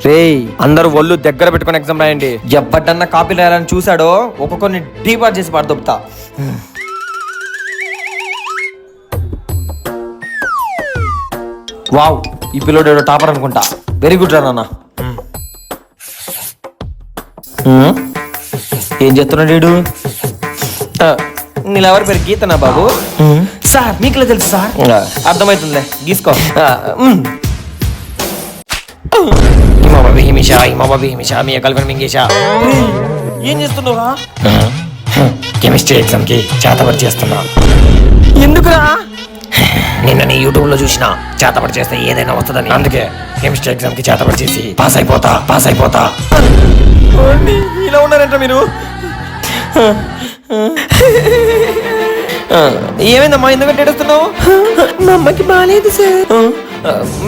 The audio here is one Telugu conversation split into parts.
రేయ్ అందరూ ఒళ్ళు దగ్గర పెట్టుకుని ఎగ్జామ్ రాయండి. ఎప్పటిన్నా కాపీలు రాయాలని చూసాడో ఒక్కొక్కరిని డీపార్ చేసి పడదొబ్బుతా. వావ్, ఈ పిల్లోడు ఏడో టాపర్ అనుకుంటా. వెరీ గుడ్ రా నాన్న. ఏం చేస్తున్నాడు వీడు? నీళ్ళెవరి పేరు గీతనా బాబు? సార్ మీకులా తెలుసు సార్. అర్థమవుతుందిలే, గీసుకో. ఏం చేస్తున్నావురా? కెమిస్ట్రీ ఎగ్జామ్ కి చేతబడి చేస్తున్నా. ఎందుకురా? నిన్న నీ యూట్యూబ్ లో చూసిన చేతబడి చేస్తే ఏదైనా వస్తుందని, అందుకే కెమిస్ట్రీ ఎగ్జామ్ కి చేతబడి చేసి పాస్ అయిపోతా. ఇలా ఉన్నారంట మీరు. ఏమైందమ్మా, ఎందుకంటే ఏడుస్తున్నావు? మా అమ్మకి బాగాలేదు సార్.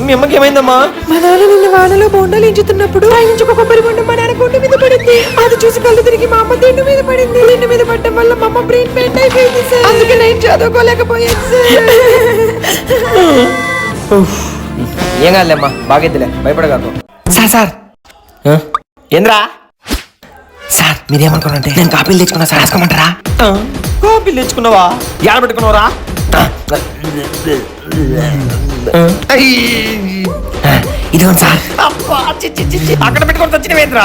మీ అమ్మకి ఏమైందమ్మా? మా నాన్న నిన్న వానలో బొండాలు ఎంచుతున్నప్పుడు ఆ ఇంచుకు కొబ్బరి బొండం మా నాన్న గుండె మీద పడింది. అది చూసి కళ్ళు తిరిగి మా అమ్మ దిండు మీద పడింది. దిండు మీద పడడం వల్ల మా అమ్మ బ్రెయిన్ బెండ్ అయిపోయింది సార్. అందుకే నేను చదువుకోలేకపోయాను సార్. ఏం కాదులేమ్మా, బాగైద్దిలే, భయపడగాకు. సార్ ఏంద్రా? సార్ మీరేమనుకోనంటే నేను కాపీలు తెచ్చుకున్నా సార్, రాసుకోమంటారా? కాపీలు తెచ్చుకున్నావా? యాడ పెట్టుకున్నావురా? ఇదిగోండి సార్. అక్కడ పెట్టుకొని వచ్చినవేంద్రా?